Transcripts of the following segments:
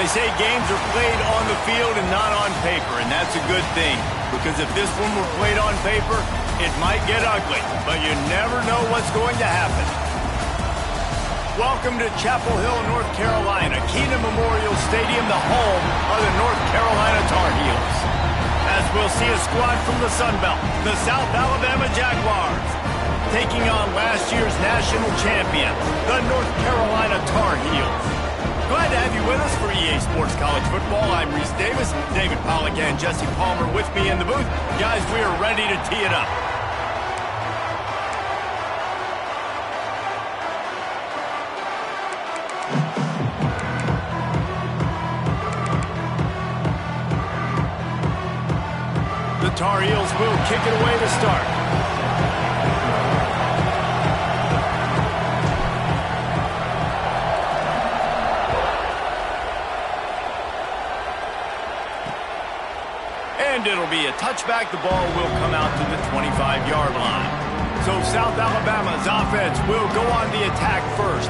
They say games are played on the field and not on paper, and that's a good thing. Because if this one were played on paper, it might get ugly, but you never know what's going to happen. Welcome to Chapel Hill, North Carolina, Keenan Memorial Stadium, the home of the North Carolina Tar Heels. As we'll see a squad from the Sun Belt, the South Alabama Jaguars, taking on last year's national champion, the North Carolina Tar Heels. Glad to have you with us for EA Sports College Football. I'm Reese Davis, David Pollack and Jesse Palmer with me in the booth. Guys, we are ready to tee it up. The Tar Heels will kick it away to start. And it'll be a touchback. The ball will come out to the 25-yard line. So South Alabama's offense will go on the attack first.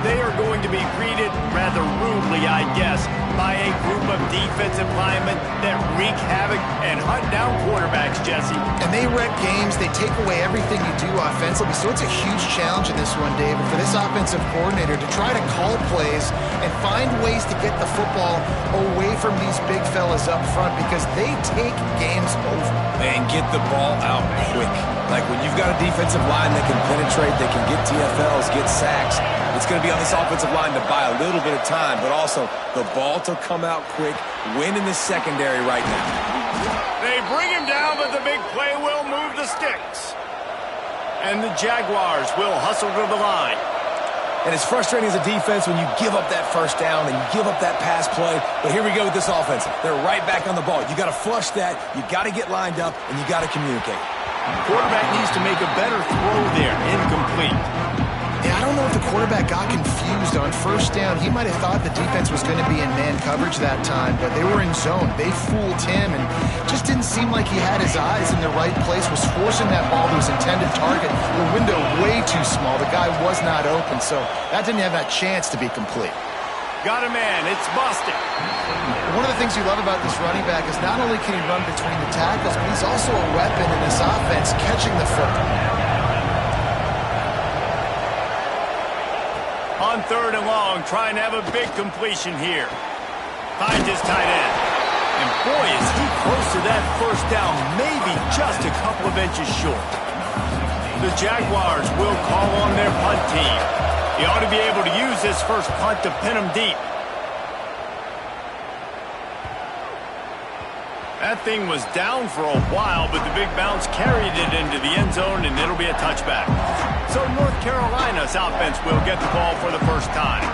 They are going to be greeted rather rudely, I guess, by a group of defensive linemen that wreak havoc and hunt down quarterbacks, Jesse. And they wreck games. They take away everything you do offensively. So it's a huge challenge in this one, David, for this offensive coordinator to try to call plays and find ways to get the football away from these big fellas up front because they take games over. And get the ball out quick. Like when you've got a defensive line that can penetrate, they can get TFLs, get sacks, it's going to be on this offensive line to buy a little bit of time, but also the ball to come out quick, win in the secondary right now. They bring him down, but the big play will move the sticks. And the Jaguars will hustle to the line. And it's frustrating as a defense when you give up that first down and you give up that pass play. But here we go with this offense. They're right back on the ball. You got to flush that. You got to get lined up, and you got to communicate. Quarterback needs to make a better throw there. Incomplete. Yeah, I don't know if the quarterback got confused on first down. He might have thought the defense was going to be in man coverage that time, but they were in zone. They fooled him and just didn't seem like he had his eyes in the right place, was forcing that ball to his intended target. The window way too small. The guy was not open, so that didn't have that chance to be complete. Got a man. It's busted. One of the things you love about this running back is not only can he run between the tackles, but he's also a weapon in this offense, catching the football. On third and long, trying to have a big completion here. Finds his tight end. And boy, is he close to that first down, maybe just a couple of inches short. The Jaguars will call on their punt team. He ought to be able to use this first punt to pin him deep. That thing was down for a while, but the big bounce carried it into the end zone, and it'll be a touchback. So North Carolina's offense will get the ball for the first time.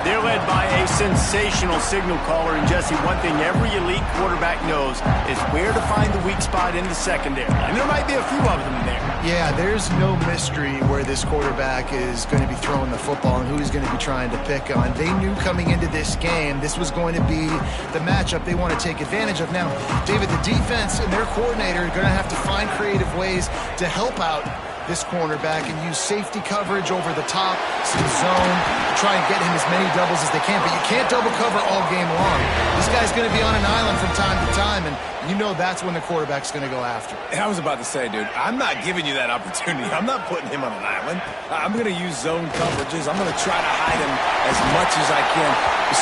They're led by a sensational signal caller, and Jesse, one thing every elite quarterback knows is where to find the weak spot in the secondary. And there might be a few of them there. Yeah, there's no mystery where this quarterback is going to be throwing the football and who he's going to be trying to pick on. They knew coming into this game this was going to be the matchup they want to take advantage of. Now, David, the defense and their coordinator are going to have to find creative ways to help out this cornerback and use safety coverage over the top, some zone, try and get him as many doubles as they can. But you can't double cover all game long. This guy's going to be on an island from time to time, and you know that's when the quarterback's going to go after. I was about to say, dude, I'm not giving you that opportunity. I'm not putting him on an island. I'm going to use zone coverages. I'm going to try to hide him as much as I can.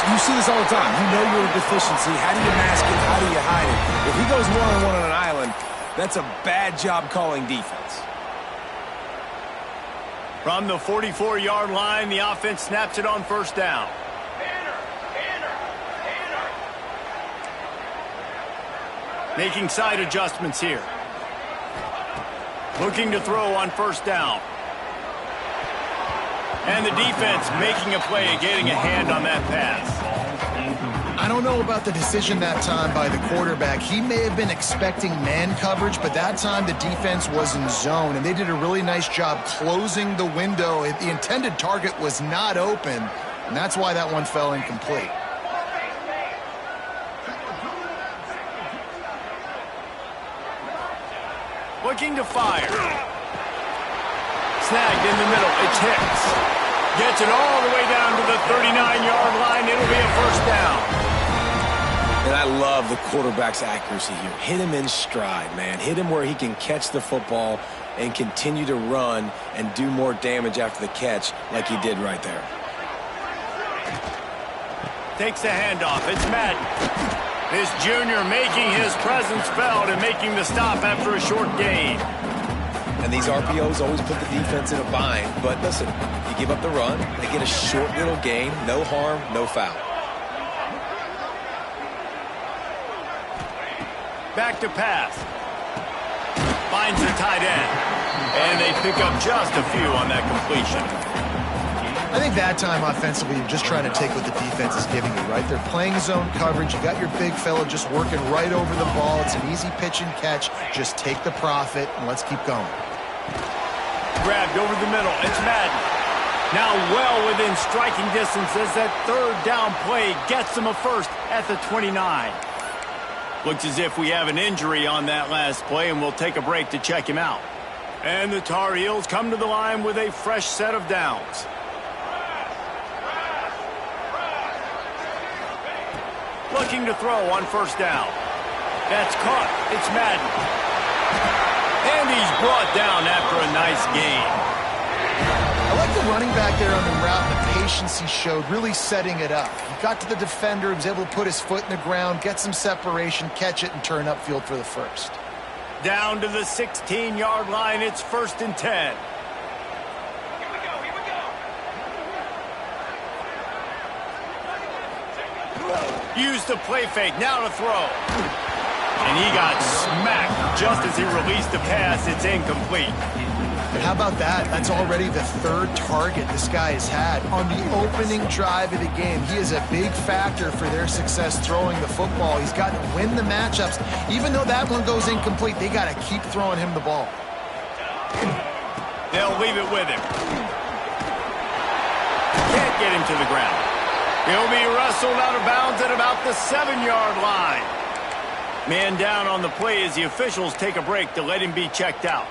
You see this all the time. You know you're a deficiency. How do you mask it? How do you hide it? If he goes one-on-one on an island, that's a bad job calling defense. From the 44-yard line, the offense snaps it on first down. Making side adjustments here. Looking to throw on first down. And the defense making a play and getting a hand on that pass. I don't know about the decision that time by the quarterback. He may have been expecting man coverage, but that time the defense was in zone, and they did a really nice job closing the window. The intended target was not open, and that's why that one fell incomplete. Looking to fire. Snagged in the middle. It's Hicks. Gets it all the way down to the 39-yard line. It'll be a first down. And I love the quarterback's accuracy here. Hit him in stride, man. Hit him where he can catch the football and continue to run and do more damage after the catch like he did right there. Takes the handoff. It's Madden. This junior making his presence felt and making the stop after a short gain. And these RPOs always put the defense in a bind. But listen, you give up the run, they get a short little gain, no harm, no foul. Back to pass. Finds the tight end. And they pick up just a few on that completion. I think that time offensively, you're just trying to take what the defense is giving you, right? They're playing zone coverage. You got your big fella just working right over the ball. It's an easy pitch and catch. Just take the profit and let's keep going. Grabbed over the middle. It's Madden. Now well within striking distance as that third down play gets them a first at the 29. Looks as if we have an injury on that last play, and we'll take a break to check him out. And the Tar Heels come to the line with a fresh set of downs. Looking to throw on first down. That's caught. It's Madden. And he's brought down after a nice gain. I like the running back there on the route and the patience he showed, really setting it up. He got to the defender, he was able to put his foot in the ground, get some separation, catch it, and turn upfield for the first. Down to the 16-yard line. It's 1st and 10. Use the play fake. Now to throw. And he got smacked just as he released the pass. It's incomplete. But how about that? That's already the third target this guy has had on the opening drive of the game. He is a big factor for their success throwing the football. He's got to win the matchups. Even though that one goes incomplete, they got to keep throwing him the ball. They'll leave it with him. Can't get him to the ground. He'll be wrestled out of bounds at about the 7-yard line. Man down on the play as the officials take a break to let him be checked out.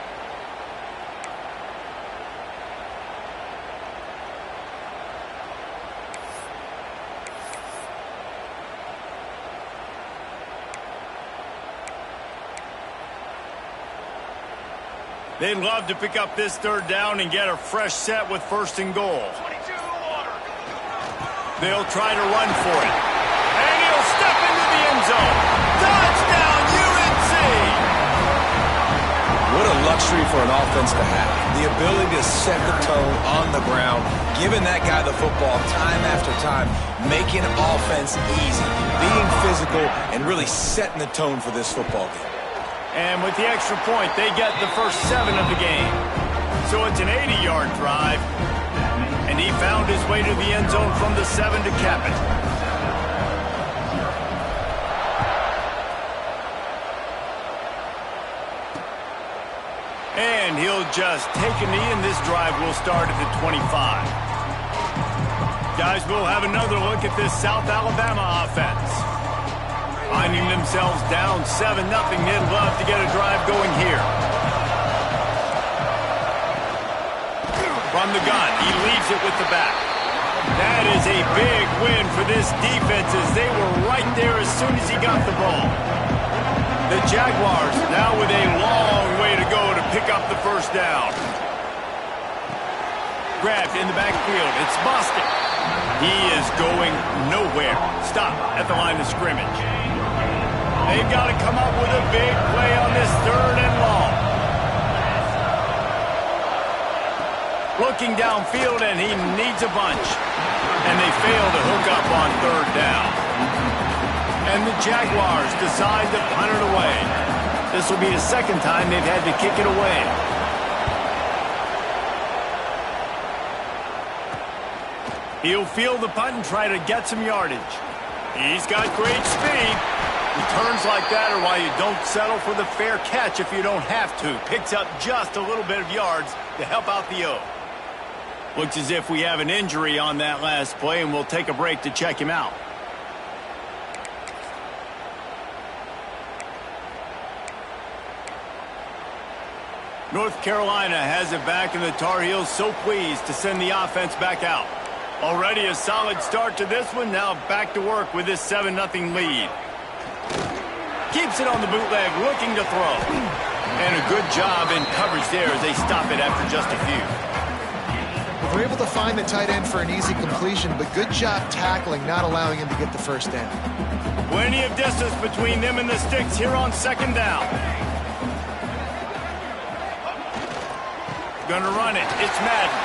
They'd love to pick up this third down and get a fresh set with 1st and goal. They'll try to run for it. And he'll step into the end zone. Touchdown, UNC! What a luxury for an offense to have. The ability to set the tone on the ground, giving that guy the football time after time, making offense easy, being physical, and really setting the tone for this football game. And with the extra point, they get the first 7 of the game. So it's an 80-yard drive. And he found his way to the end zone from the 7 to cap it. And he'll just take a knee, and this drive will start at the 25. Guys, we'll have another look at this South Alabama offense. Finding themselves down 7-0, they'd love to get a drive going here. From the gun, he leaves it with the back. That is a big win for this defense as they were right there as soon as he got the ball. The Jaguars now with a long way to go to pick up the first down. Grabbed in the backfield. It's Boston. He is going nowhere. Stop at the line of scrimmage. They've got to come up with a big play on this 3rd and long. Looking downfield, and he needs a bunch. And they fail to hook up on 3rd down. And the Jaguars decide to punt it away. This will be the 2nd time they've had to kick it away. He'll field the punt and try to get some yardage. He's got great speed. Returns like that are why you don't settle for the fair catch if you don't have to. Picks up just a little bit of yards to help out the O. Looks as if we have an injury on that last play, and we'll take a break to check him out. North Carolina has it back, and the Tar Heels so pleased to send the offense back out. Already a solid start to this one. Now back to work with this 7-0 lead. Keeps it on the bootleg, looking to throw. And a good job in coverage there as they stop it after just a few. We're able to find the tight end for an easy completion, but good job tackling, not allowing him to get the first down. Plenty of distance between them and the sticks here on 2nd down. Gonna run it. It's Madden.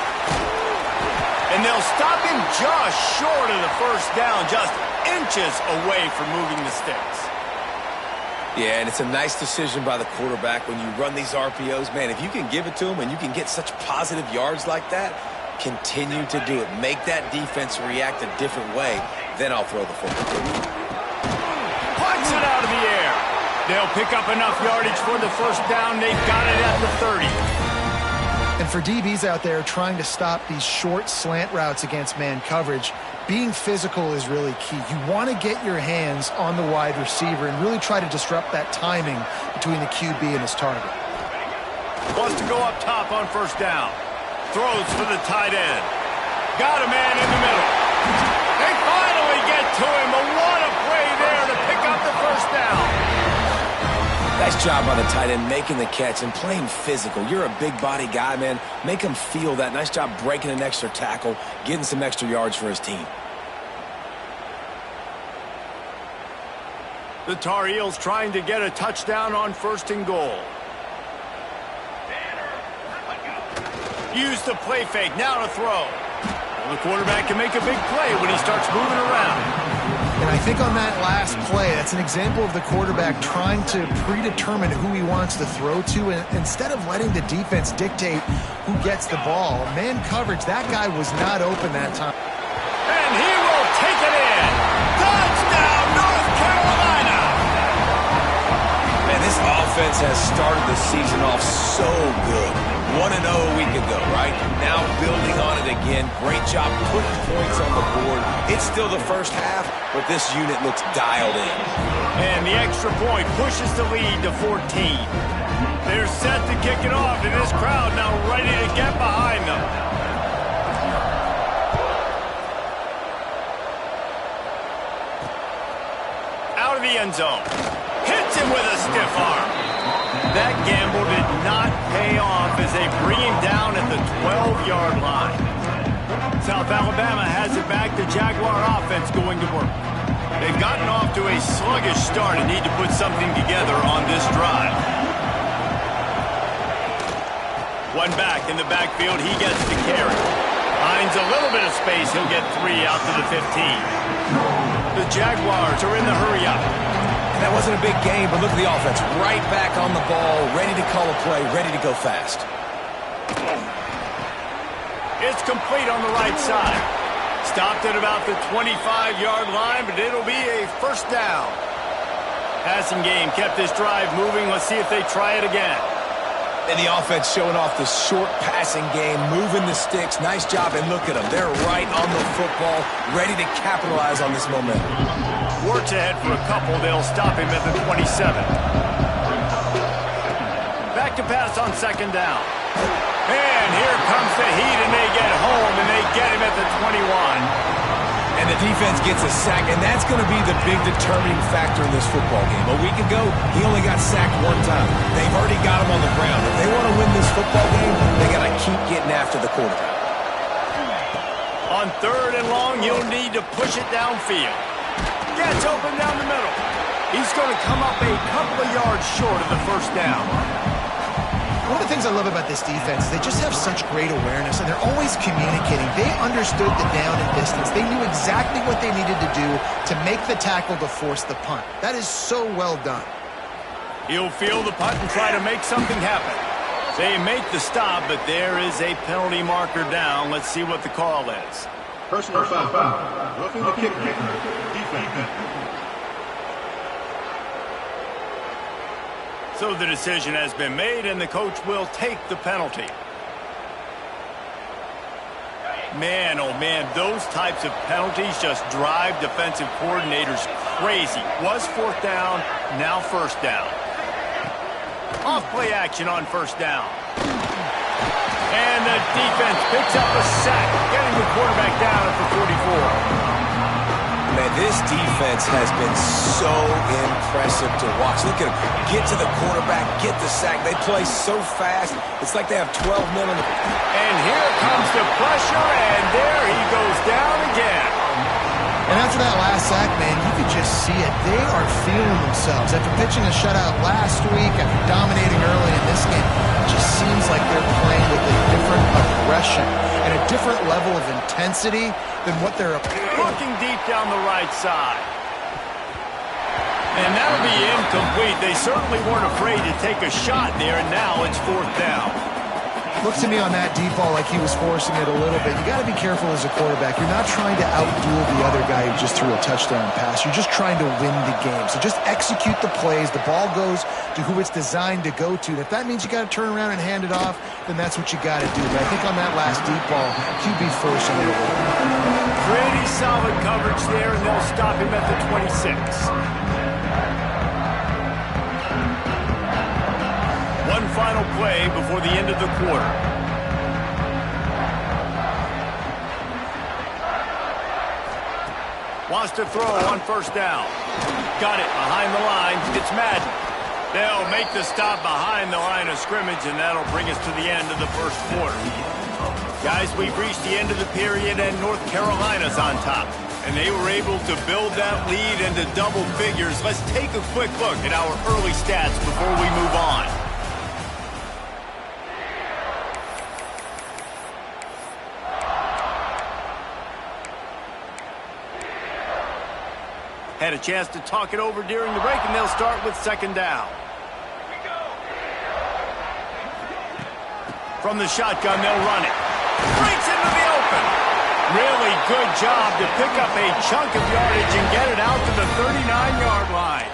And they'll stop him just short of the first down, just inches away from moving the sticks. Yeah, and it's a nice decision by the quarterback when you run these RPOs. Man, if you can give it to him and you can get such positive yards like that, continue to do it. Make that defense react a different way. Then I'll throw the football. Punts it out of the air. They'll pick up enough yardage for the first down. They've got it at the 30. And for DBs out there trying to stop these short slant routes against man coverage, being physical is really key. You want to get your hands on the wide receiver and really try to disrupt that timing between the QB and his target. Wants to go up top on first down. Throws for the tight end. Got a man in the middle. They finally get to him, but what a play there to pick up the first down. Nice job by the tight end making the catch and playing physical. You're a big body guy, man. Make him feel that. Nice job breaking an extra tackle, getting some extra yards for his team. The Tar Heels trying to get a touchdown on 1st and goal. Use the play fake, now to throw. Well, the quarterback can make a big play when he starts moving around. And I think on that last play, that's an example of the quarterback trying to predetermine who he wants to throw to, and instead of letting the defense dictate who gets the ball. Man coverage, that guy was not open that time. And he will take it in. Touchdown, North Carolina! Man, this offense has started the season off so good. 1-0 a week ago, right? Now building on it again. Great job putting points on the board. It's still the first half, but this unit looks dialed in. And the extra point pushes the lead to 14. They're set to kick it off, and this crowd now ready to get behind them. Out of the end zone. Hits him with a stiff arm. That gamble did not pay off as they bring him down at the 12-yard line. South Alabama has it back. The Jaguar offense going to work. They've gotten off to a sluggish start and need to put something together on this drive. One back in the backfield. He gets the carry. Finds a little bit of space. He'll get 3 out to the 15. The Jaguars are in the hurry-up. That wasn't a big game, but look at the offense. Right back on the ball, ready to call a play, ready to go fast. It's complete on the right side. Stopped at about the 25-yard line, but it'll be a first down. Passing game kept this drive moving. Let's see if they try it again. And the offense showing off the short passing game, moving the sticks. Nice job, and look at them. They're right on the football, ready to capitalize on this momentum. Works ahead for a couple. They'll stop him at the 27. Back to pass on 2nd down. And here comes the heat, and they get home, and they get him at the 21. And the defense gets a sack, and that's going to be the big determining factor in this football game. A week ago, he only got sacked 1 time. They've already got him on the ground. If they want to win this football game, they got to keep getting after the quarterback. On 3rd and long, you'll need to push it downfield. Gets open down the middle. He's going to come up a couple of yards short of the first down. One of the things I love about this defense is they just have such great awareness, and they're always communicating. They understood the down and distance. They knew exactly what they needed to do to make the tackle to force the punt. That is so well done. He'll field the punt and try to make something happen. They make the stop, but there is a penalty marker down. Let's see what the call is. Personal foul. Roughing the kick. Defense. So the decision has been made, and the coach will take the penalty. Man, oh man, those types of penalties just drive defensive coordinators crazy. Was 4th down, now 1st down. Off play action on 1st down. And the defense picks up a sack, getting the quarterback down at the 44. Man, this defense has been so impressive to watch. Look at them get to the quarterback, get the sack. They play so fast. It's like they have 12 men on the... And here comes the pressure, and there he goes down again. And after that last sack, man, you could just see it. They are feeling themselves. After pitching a shutout last week, after dominating early in this game, it just seems like they're playing with a different aggression and a different level of intensity than what they're... Looking deep down the right side. And that'll be incomplete. They certainly weren't afraid to take a shot there, and now it's 4th down. Looked to me on that deep ball like he was forcing it a little bit. You got to be careful as a quarterback. You're not trying to outduel the other guy who just threw a touchdown pass. You're just trying to win the game. So just execute the plays. The ball goes to who it's designed to go to. If that means you got to turn around and hand it off, then that's what you got to do. But I think on that last deep ball, QB forcing it a little. Pretty solid coverage there, and they'll stop him at the 26. One final play before the end of the quarter. Wants to throw on 1st down. Got it behind the line. It's Madden. They'll make the stop behind the line of scrimmage, and that'll bring us to the end of the 1st quarter. Guys, we've reached the end of the period, and North Carolina's on top. And they were able to build that lead into double figures. Let's take a quick look at our early stats before we move on. Had a chance to talk it over during the break, and they'll start with 2nd down. From the shotgun, they'll run it. Breaks into the open. Really good job to pick up a chunk of yardage and get it out to the 39-yard line.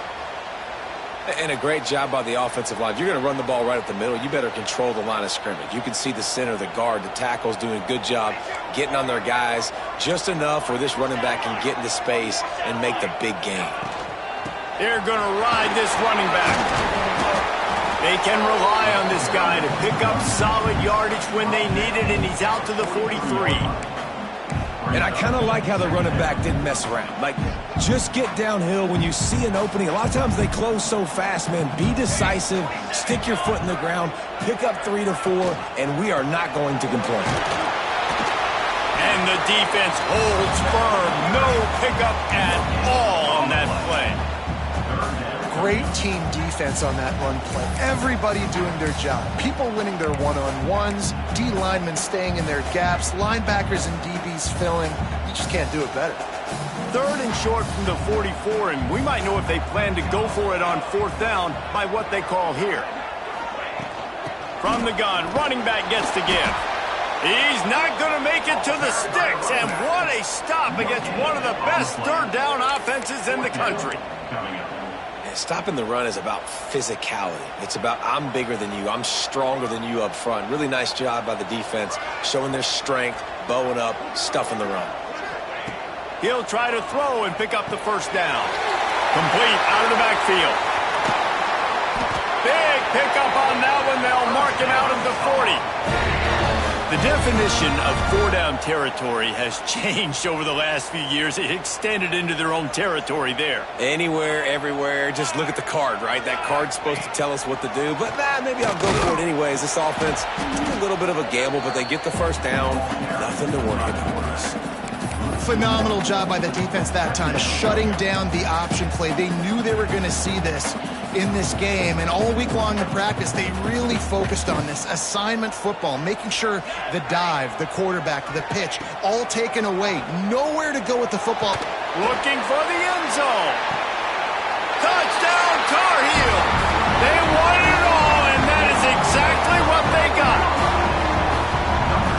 And a great job by the offensive line. If you're going to run the ball right up the middle, you better control the line of scrimmage. You can see the center, the guard, the tackles doing a good job getting on their guys just enough where this running back can get into space and make the big game. They're going to ride this running back. They can rely on this guy to pick up solid yardage when they need it, and he's out to the 43. And I kind of like how the running back didn't mess around. Like, just get downhill when you see an opening. A lot of times they close so fast, man. Be decisive, stick your foot in the ground, pick up 3 to 4, and we are not going to complain. And the defense holds firm. No pickup at all on that play. Great team defense on that run play. Everybody doing their job. People winning their one-on-ones, D linemen staying in their gaps, linebackers and DBs filling. You just can't do it better. 3rd and short from the 44, and we might know if they plan to go for it on 4th down by what they call here. From the gun, running back gets the give. He's not going to make it to the sticks, and what a stop against one of the best 3rd down offenses in the country. Stopping the run is about physicality. It's about I'm bigger than you. I'm stronger than you up front. Really nice job by the defense, showing their strength, bowing up, stuffing the run. He'll try to throw and pick up the 1st down. Complete out of the backfield. Big pickup on that one. They'll mark him out of the 40. The definition of 4-down territory has changed over the last few years. It extended into their own territory there. Anywhere, everywhere, just look at the card, right? That card's supposed to tell us what to do, but maybe I'll go for it anyways. This offense, it's a little bit of a gamble, but they get the 1st down. Nothing to worry about. Phenomenal job by the defense that time, shutting down the option play. They knew they were going to see this in this game, and all week long in practice, they really focused on this assignment football, making sure the dive, the quarterback, the pitch, all taken away. Nowhere to go with the football. Looking for the end zone. Touchdown, Tar Heels. They won it all, and that is exactly what they got.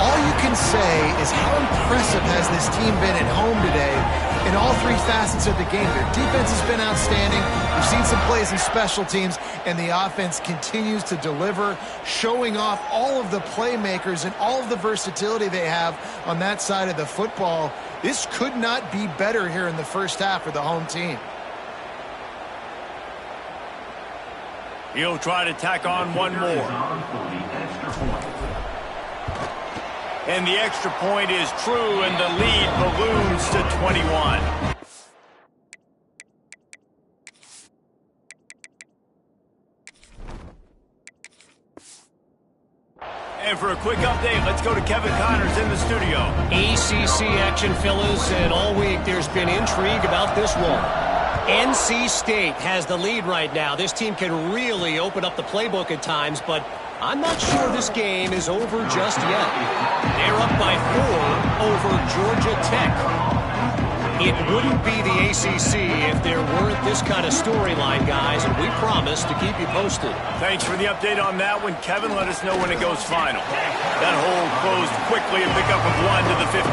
All you can say is how impressive has this team been at home today in all 3 facets of the game. Their defense has been outstanding. We've seen some plays in special teams, and the offense continues to deliver, showing off all of the playmakers and all of the versatility they have on that side of the football. This could not be better here in the 1st half for the home team. He'll try to tack on one more. And the extra point is true, and the lead balloons to 21. And for a quick update, let's go to Kevin Connors in the studio. ACC action, fellas, and all week there's been intrigue about this one. NC State has the lead right now. This team can really open up the playbook at times, but I'm not sure this game is over just yet. They're up by 4 over Georgia Tech. It wouldn't be the ACC if there weren't this kind of storyline, guys, and we promise to keep you posted. Thanks for the update on that one, Kevin. Let us know when it goes final. That hole closed quickly, a pickup of 1 to the 15.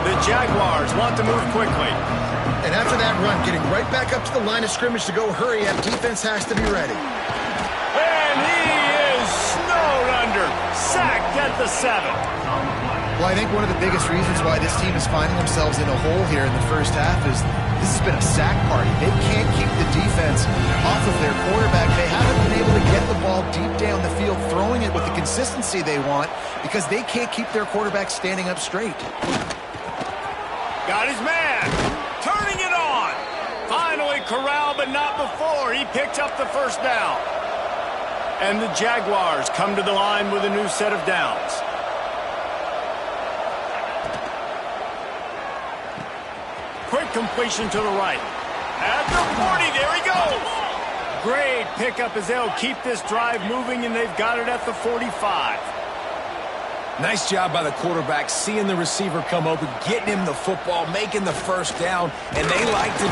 The Jaguars want to move quickly. And after that run, getting right back up to the line of scrimmage to go hurry up, defense has to be ready. And he is snowed under. Sacked at the 7. Well, I think one of the biggest reasons why this team is finding themselves in a hole here in the first half is this has been a sack party. They can't keep the defense off of their quarterback. They haven't been able to get the ball deep down the field, throwing it with the consistency they want because they can't keep their quarterback standing up straight. Got his man. Turning it on. Finally corralled, but not before. He picked up the first down. And the Jaguars come to the line with a new set of downs. Quick completion to the right. At the 40, there he goes. Great pickup as they'll keep this drive moving, and they've got it at the 45. Nice job by the quarterback, seeing the receiver come open, getting him the football, making the first down, and they like to...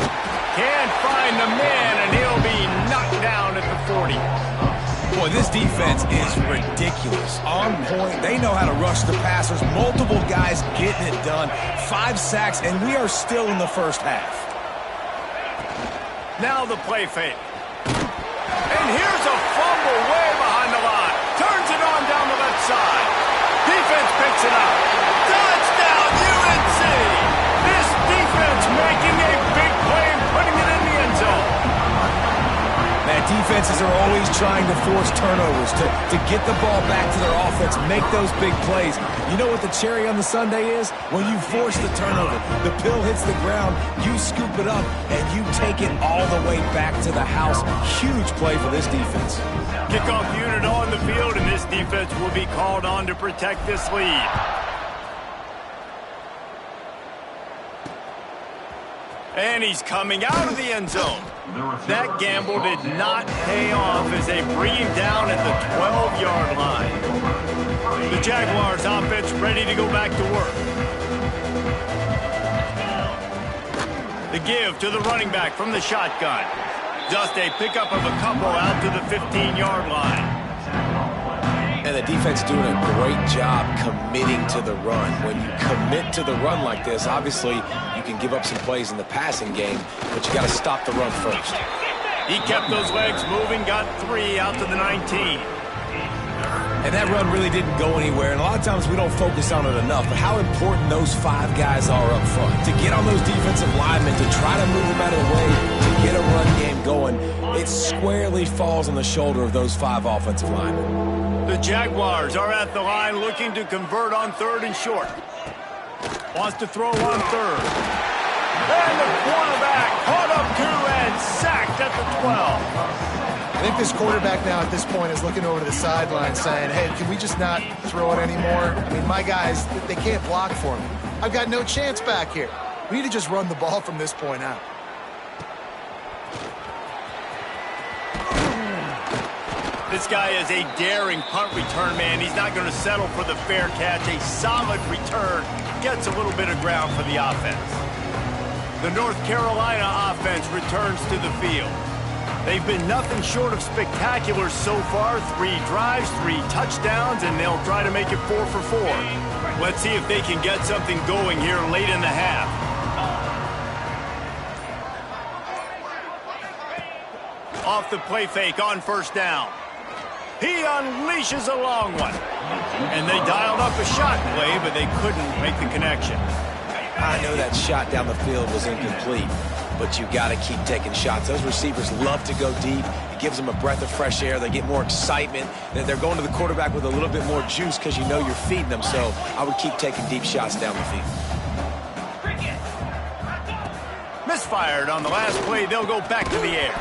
Can't find the man, and he'll be knocked down at the 40. Boy, this defense is ridiculous. On point. They know how to rush the passers. Multiple guys getting it done. 5 sacks, and we are still in the first half. Now the play fake. And here's a fumble way behind the line. Turns it on down the left side. Defense picks it up. Touchdown, UNC! This defense making a big play and putting it in the end zone. Man, defenses are always trying to force turnovers, to get the ball back to their offense, make those big plays. You know what the cherry on the sundae is? When you force the turnover, the pill hits the ground, you scoop it up, and you take it all the way back to the house. Huge play for this defense. Kickoff unit on the field, and this defense will be called on to protect this lead. And he's coming out of the end zone. That gamble did not pay off as they bring him down at the 12-yard line. The Jaguars offense ready to go back to work. The give to the running back from the shotgun. Just a pickup of a couple out to the 15-yard line. And the defense doing a great job committing to the run. When you commit to the run like this, obviously you can give up some plays in the passing game, but you got to stop the run first. He kept those legs moving, got 3 out to the 19. And that run really didn't go anywhere, and a lot of times we don't focus on it enough, but how important those 5 guys are up front. To get on those defensive linemen, to try to move them out of the way, to get a run game going, it squarely falls on the shoulder of those 5 offensive linemen. The Jaguars are at the line looking to convert on 3rd and short. Wants to throw on 3rd. And the quarterback caught up to and sacked at the 12. I think this quarterback now at this point is looking over to the sideline saying, hey, can we just not throw it anymore? I mean, my guys, they can't block for me. I've got no chance back here. We need to just run the ball from this point out. This guy is a daring punt return man. He's not going to settle for the fair catch. A solid return gets a little bit of ground for the offense. The North Carolina offense returns to the field. They've been nothing short of spectacular so far. 3 drives, 3 touchdowns, and they'll try to make it 4 for 4. Let's see if they can get something going here late in the half. Off the play fake on 1st down. He unleashes a long one. And they dialed up a shot play, but they couldn't make the connection. I know that shot down the field was incomplete, but you got to keep taking shots. Those receivers love to go deep. It gives them a breath of fresh air. They get more excitement. They're going to the quarterback with a little bit more juice because you know you're feeding them. So I would keep taking deep shots down the field. Misfired on the last play. They'll go back to the air.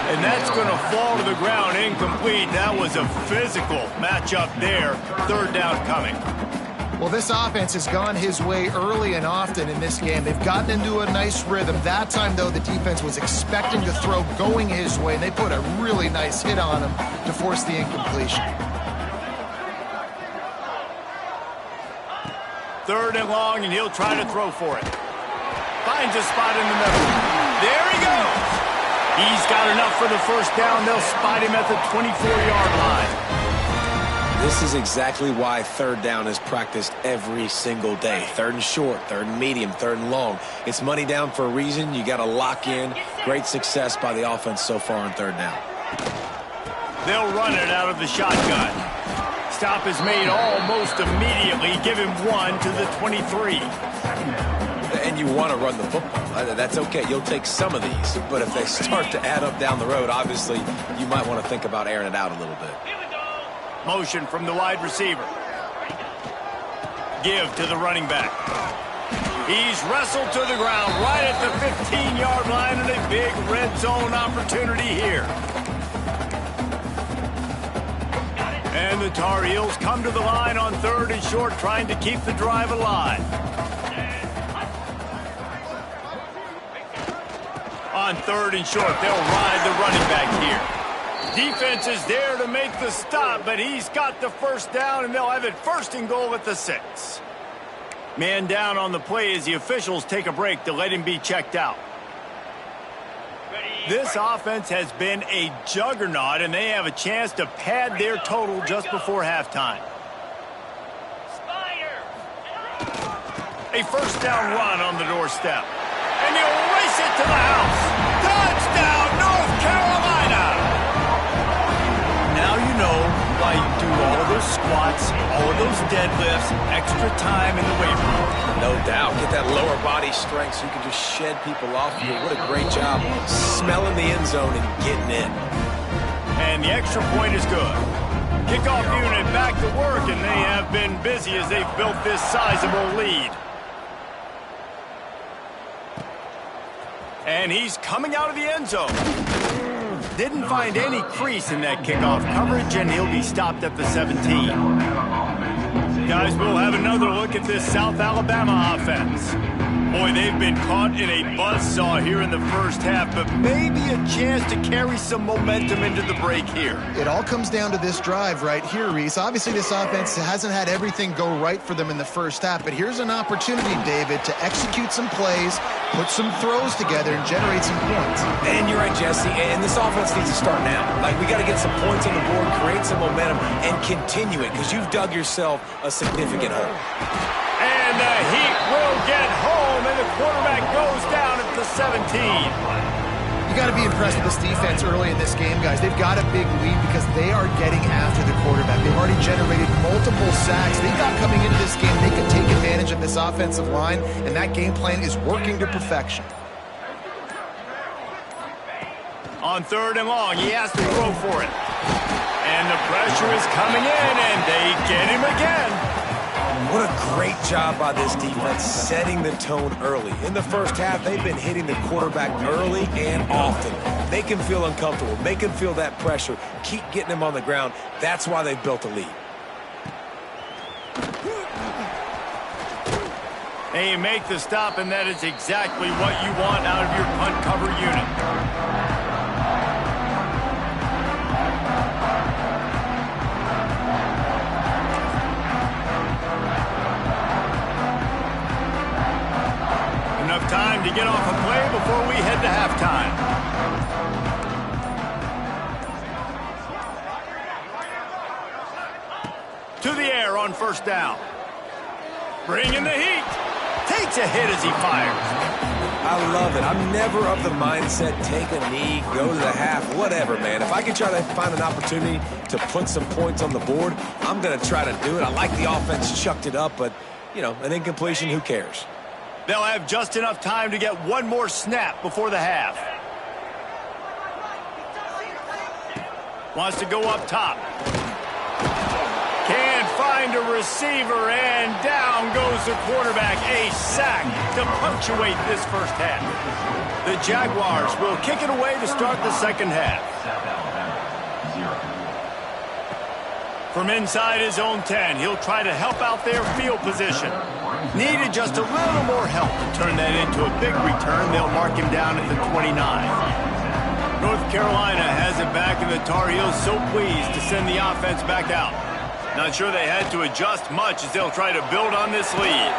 And that's going to fall to the ground incomplete. That was a physical matchup there. Third down coming. Well, this offense has gone his way early and often in this game. They've gotten into a nice rhythm. That time, though, the defense was expecting to throw going his way, and they put a really nice hit on him to force the incompletion. Third and long, and he'll try to throw for it. Finds a spot in the middle. There he goes. He's got enough for the first down. They'll spot him at the 24-yard line. This is exactly why third down is practiced every single day. Third and short, third and medium, third and long. It's money down for a reason. You got to lock in. Great success by the offense so far on third down. They'll run it out of the shotgun. Stop is made almost immediately. Give him one to the 23. And you want to run the football. That's okay. You'll take some of these. But if they start to add up down the road, obviously, you might want to think about airing it out a little bit. Motion from the wide receiver. Give to the running back. He's wrestled to the ground right at the 15-yard line, and a big red zone opportunity here. And the Tar Heels come to the line on third and short, trying to keep the drive alive. On third and short, they'll ride the running back here. Defense is there to make the stop, but he's got the first down, and they'll have it first and goal at the 6. Man down on the play as the officials take a break to let him be checked out. This offense has been a juggernaut, and they have a chance to pad their total just before halftime. A first down run on the doorstep. And he'll race it to the house. Touchdown, North Carolina! Now you know why you do all of those squats, all of those deadlifts, extra time in the weight room. No doubt. Get that lower body strength so you can just shed people off you. What a great job smelling the end zone and getting in. And the extra point is good. Kickoff unit back to work, and they have been busy as they've built this sizable lead. And he's coming out of the end zone. Didn't find any crease in that kickoff coverage, and he'll be stopped at the 17. Guys, we'll have another look at this South Alabama offense. Boy, they've been caught in a buzzsaw here in the first half, but maybe a chance to carry some momentum into the break here. It all comes down to this drive right here, Reese. Obviously, this offense hasn't had everything go right for them in the first half, but here's an opportunity, David, to execute some plays, put some throws together, and generate some points. And you're right, Jesse, and this offense needs to start now. Like, we got to get some points on the board, create some momentum, and continue it, because you've dug yourself a significant hole. And the Heat will get home, and the quarterback goes down at the 17. You got to be impressed with this defense early in this game, guys. They've got a big lead because they are getting after the quarterback. They've already generated multiple sacks. They thought coming into this game they could take advantage of this offensive line, and that game plan is working to perfection. On third and long, he has to throw for it. And the pressure is coming in, and they get him again. What a great job by this defense setting the tone early. In the first half, they've been hitting the quarterback early and often. Make him feel uncomfortable. Make him feel that pressure. Keep getting him on the ground. That's why they've built a lead. And you make the stop, and that is exactly what you want out of your punt cover unit. Time to get off a play before we head to halftime. To the air on first down. Bringing the heat. Takes a hit as he fires. I love it. I'm never of the mindset, take a knee, go to the half, whatever, man. If I can try to find an opportunity to put some points on the board, I'm going to try to do it. I like the offense chucked it up, but, you know, an incompletion, who cares? They'll have just enough time to get one more snap before the half. Wants to go up top. Can't find a receiver, and down goes the quarterback. A sack to punctuate this first half. The Jaguars will kick it away to start the second half. From inside his own 10, he'll try to help out their field position. Needed just a little more help to turn that into a big return. They'll mark him down at the 29. North Carolina has it back, and the Tar Heels so pleased to send the offense back out. Not sure they had to adjust much as they'll try to build on this lead.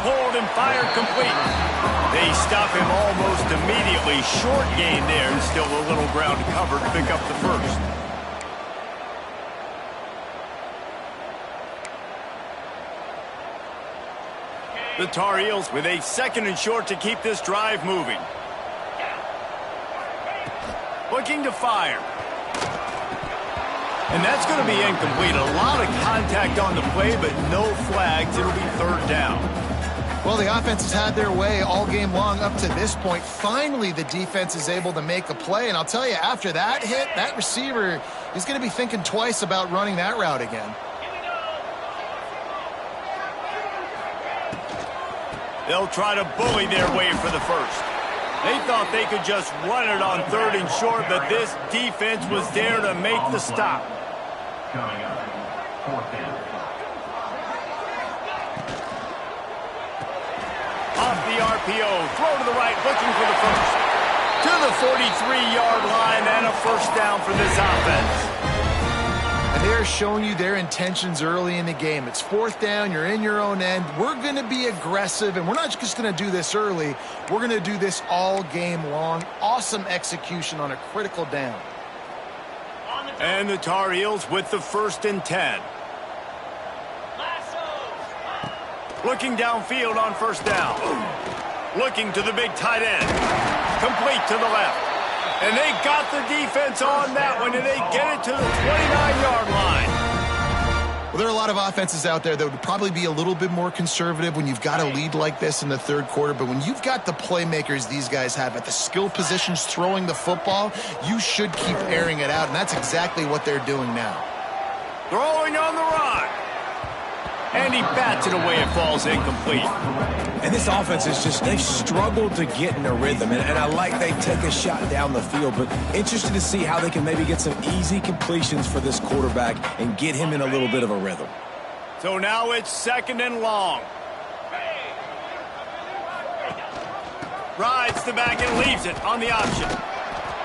Hold and fire complete. They stop him almost immediately. Short gain there, and still a little ground to cover to pick up the first. The Tar Heels with a 2nd and short to keep this drive moving. Looking to fire. And that's going to be incomplete. A lot of contact on the play, but no flags. It'll be 3rd down. Well, the offense has had their way all game long up to this point. Finally, the defense is able to make a play. And I'll tell you, after that hit, that receiver is going to be thinking twice about running that route again. They'll try to bully their way for the first. They thought they could just run it on 3rd and short, but this defense was there to make the stop. Coming up, 4th down. Off the RPO, throw to the right, looking for the first. To the 43-yard line, and a first down for this offense. And they're showing you their intentions early in the game. It's 4th down, you're in your own end. We're going to be aggressive, and we're not just going to do this early. We're going to do this all game long. Awesome execution on a critical down. And the Tar Heels with the 1st and 10. Looking downfield on 1st down. Looking to the big tight end. Complete to the left. And they got the defense on that one, and they get it to the 29-yard line. Well, there are a lot of offenses out there that would probably be a little bit more conservative when you've got a lead like this in the 3rd quarter. But when you've got the playmakers these guys have at the skill positions throwing the football, you should keep airing it out. And that's exactly what they're doing now. Throwing on the run. And he bats it away. It falls incomplete. And this offense is just, they've struggled to get in a rhythm. And I like they take a shot down the field, but interested to see how they can maybe get some easy completions for this quarterback and get him in a little bit of a rhythm. So now it's 2nd and long. Rides the back and leaves it on the option.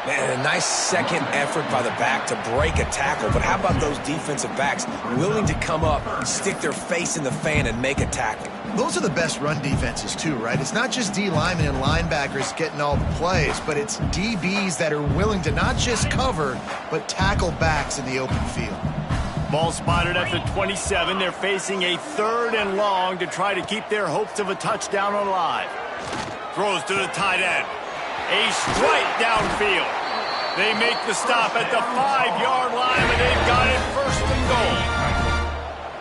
Man, a nice second effort by the back to break a tackle. But how about those defensive backs willing to come up, stick their face in the fan, and make a tackle? Those are the best run defenses too, right? It's not just D linemen and linebackers getting all the plays, but it's DBs that are willing to not just cover, but tackle backs in the open field. Ball spotted at the 27. They're facing a 3rd and long to try to keep their hopes of a touchdown alive. Throws to the tight end. A strike downfield. They make the stop at the 5-yard line, but they've got it 1st and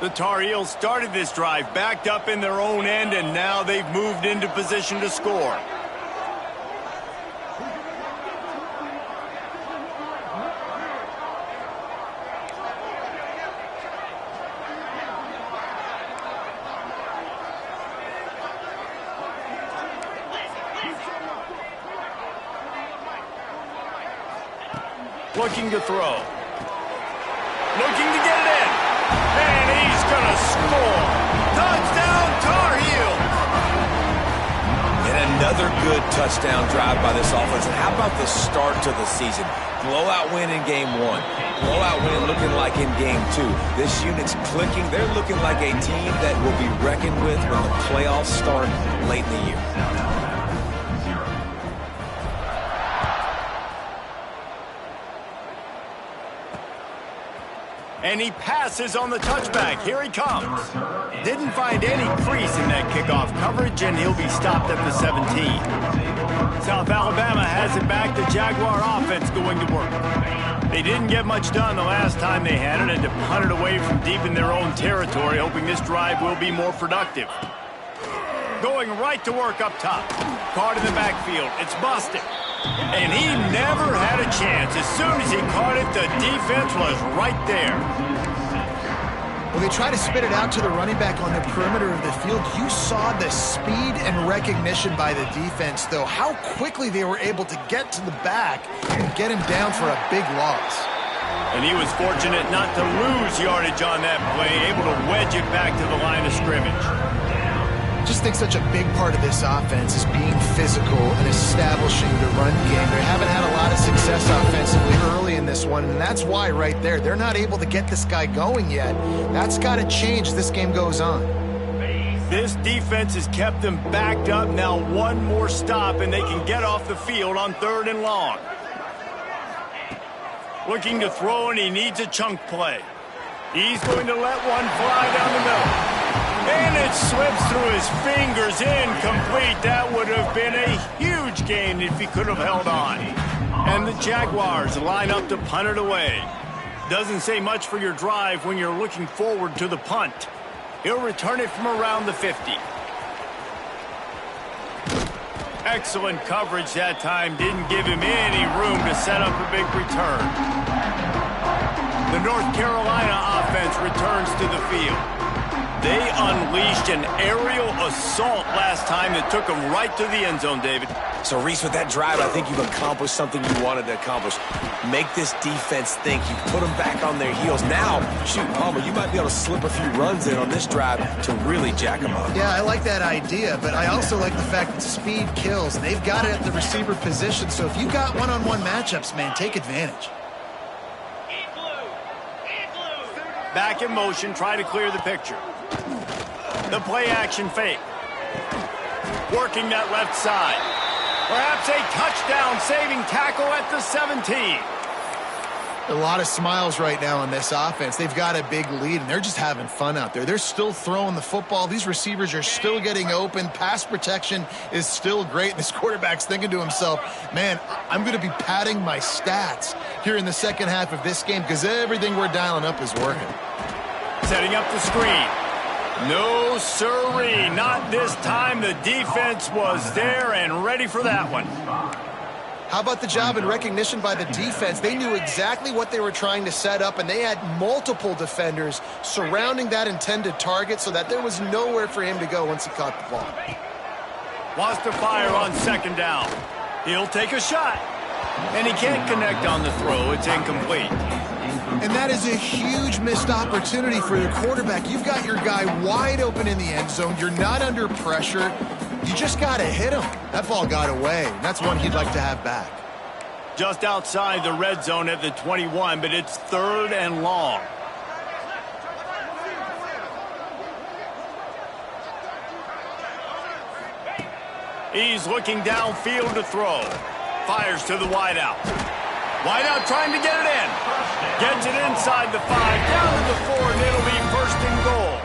goal. The Tar Heels started this drive backed up in their own end, and now they've moved into position to score. Looking to throw. Looking to get it in. And he's going to score. Touchdown, Tar Heels. And another good touchdown drive by this offense. And how about the start to the season? Blowout win in game 1. Blowout win looking like in game 2. This unit's clicking. They're looking like a team that will be reckoned with when the playoffs start late in the year. And he passes on the touchback. Here he comes. Didn't find any crease in that kickoff coverage, and he'll be stopped at the 17. South Alabama has it back. The Jaguar offense going to work. They didn't get much done the last time they had it, and to punt it away from deep in their own territory, hoping this drive will be more productive. Going right to work up top. Caught in the backfield. It's Boston. And he never had a chance. As soon as he caught it, the defense was right there. Well, they try to spit it out to the running back on the perimeter of the field. You saw the speed and recognition by the defense, though, how quickly they were able to get to the back and get him down for a big loss. And he was fortunate not to lose yardage on that play, able to wedge it back to the line of scrimmage. I just think such a big part of this offense is being physical and establishing the run game. They haven't had a lot of success offensively early in this one, and that's why right there, they're not able to get this guy going yet. That's got to change as this game goes on. This defense has kept them backed up. Now one more stop, and they can get off the field on 3rd and long. Looking to throw, and he needs a chunk play. He's going to let one fly down the middle. And it slips through his fingers, incomplete. That would have been a huge gain if he could have held on. And the Jaguars line up to punt it away. Doesn't say much for your drive when you're looking forward to the punt. He'll return it from around the 50. Excellent coverage that time. Didn't give him any room to set up a big return. The North Carolina offense returns to the field. They unleashed an aerial assault last time that took them right to the end zone, David. So, Reese, with that drive, I think you've accomplished something you wanted to accomplish. Make this defense think. You put them back on their heels. Now, shoot, Palmer, you might be able to slip a few runs in on this drive to really jack them up. Yeah, I like that idea, but I also like the fact that speed kills. They've got it at the receiver position, so if you've got one-on-one matchups, man, take advantage. Back in motion, try to clear the picture. The play-action fake. Working that left side. Perhaps a touchdown-saving tackle at the 17. A lot of smiles right now on this offense. They've got a big lead, and they're just having fun out there. They're still throwing the football. These receivers are still getting open. Pass protection is still great. This quarterback's thinking to himself, man, I'm going to be padding my stats here in the second half of this game because everything we're dialing up is working. Setting up the screen. No, sirree, not this time. The defense was there and ready for that one. How about the job and recognition by the defense? They knew exactly what they were trying to set up, and they had multiple defenders surrounding that intended target so that there was nowhere for him to go once he caught the ball. Wants to fire on 2nd down. He'll take a shot. And he can't connect on the throw. It's incomplete. And that is a huge missed opportunity for the quarterback. You've got your guy wide open in the end zone. You're not under pressure. You just got to hit him. That ball got away. That's one he'd like to have back. Just outside the red zone at the 21, but it's 3rd and long. He's looking downfield to throw. Fires to the wideout. Wideout trying to get it in. Gets it inside the 5, down to the 4, and it'll be 1st and goal.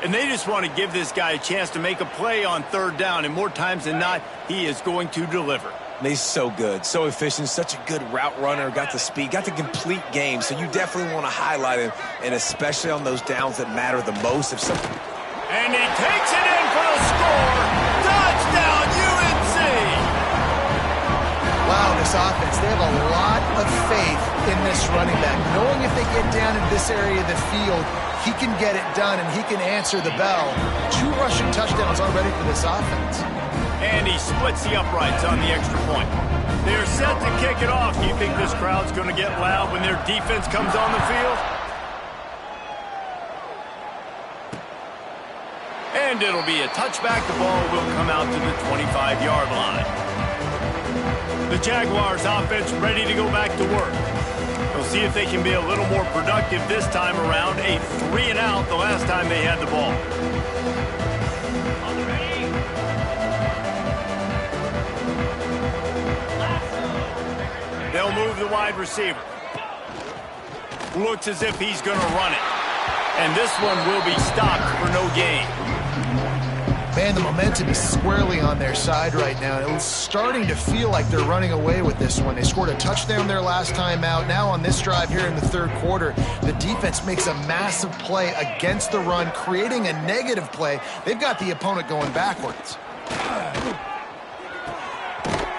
And they just want to give this guy a chance to make a play on 3rd down, and more times than not, he is going to deliver. He's so good, so efficient, such a good route runner, got the speed, got the complete game, so you definitely want to highlight him, and especially on those downs that matter the most. And he takes it in for the score. Touchdown, UNC! Wow, this offense, they have a lot of faith in this running back. Knowing if they get down in this area of the field, he can get it done and he can answer the bell. 2 rushing touchdowns already for this offense. And he splits the uprights on the extra point. They're set to kick it off. Do you think this crowd's going to get loud when their defense comes on the field? And it'll be a touchback. The ball will come out to the 25-yard line. The Jaguars offense ready to go back to work. We'll see if they can be a little more productive this time around. A 3-and-out the last time they had the ball. They'll move the wide receiver. Looks as if he's going to run it. And this one will be stopped for no gain. Man, the momentum is squarely on their side right now. It's starting to feel like they're running away with this one. They scored a touchdown their last time out. Now on this drive here in the third quarter, the defense makes a massive play against the run, creating a negative play. They've got the opponent going backwards.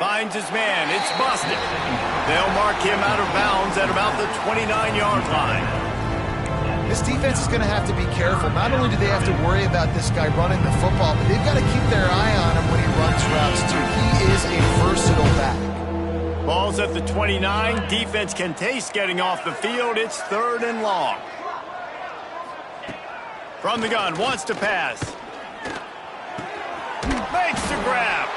Finds his man. It's busted. They'll mark him out of bounds at about the 29-yard line. This defense is going to have to be careful. Not only do they have to worry about this guy running the football, but they've got to keep their eye on him when he runs routes, too. He is a versatile back. Ball's at the 29. Defense can taste getting off the field. It's 3rd and long. From the gun, wants to pass. Makes the grab.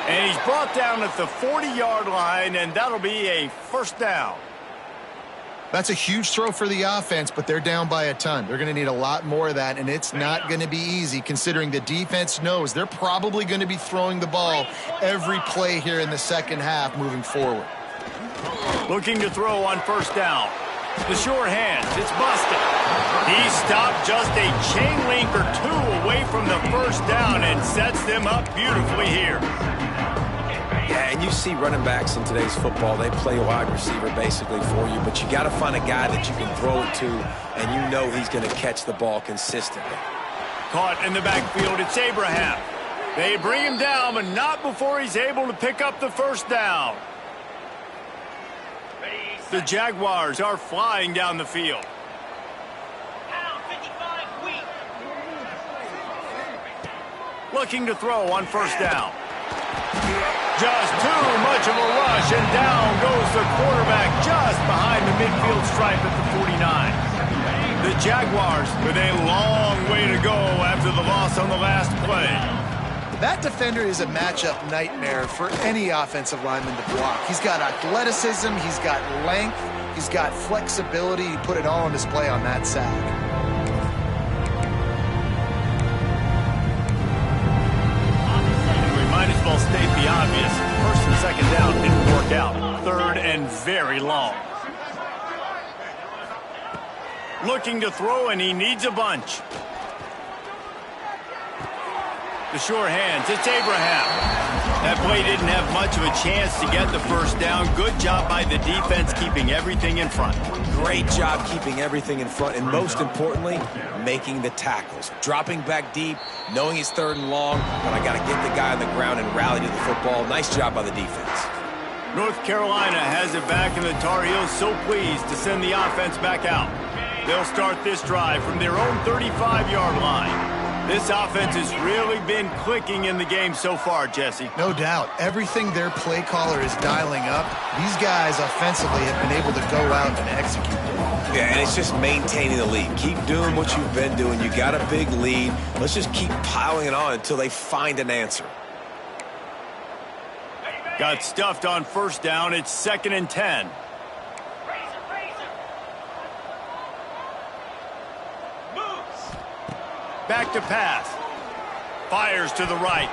And he's brought down at the 40-yard line, and that'll be a first down. That's a huge throw for the offense, but they're down by a ton. They're going to need a lot more of that, and it's not going to be easy considering the defense knows they're probably going to be throwing the ball every play here in the second half moving forward. Looking to throw on first down. The sure hands. It's busted. He stopped just a chain link or two away from the first down and sets them up beautifully here. Yeah, and you see running backs in today's football, they play wide receiver basically for you, but you got to find a guy that you can throw it to, and you know he's going to catch the ball consistently. Caught in the backfield, it's Abraham. They bring him down, but not before he's able to pick up the first down. The Jaguars are flying down the field. Looking to throw on first down. Just too much of a rush, and down goes the quarterback just behind the midfield stripe at the 49. The Jaguars with a long way to go after the loss on the last play. That defender is a matchup nightmare for any offensive lineman to block. He's got athleticism, he's got length, he's got flexibility. He put it all on display on that sack. Might as well state the obvious. First and second down didn't work out. 3rd and very long. Looking to throw, and he needs a bunch. The sure hands. It's Abraham. That play didn't have much of a chance to get the first down. Good job by the defense keeping everything in front. Great job keeping everything in front, and most importantly, making the tackles. Dropping back deep, knowing it's 3rd and long, but I got to get the guy on the ground and rally to the football. Nice job by the defense. North Carolina has it back, and the Tar Heels so pleased to send the offense back out. They'll start this drive from their own 35-yard line. This offense has really been clicking in the game so far, Jesse. No doubt. Everything their play caller is dialing up, these guys offensively have been able to go out and execute it. Yeah, and it's just maintaining the lead. Keep doing what you've been doing. You got a big lead. Let's just keep piling it on until they find an answer. Got stuffed on first down. It's 2nd and 10. Back to pass. Fires to the right.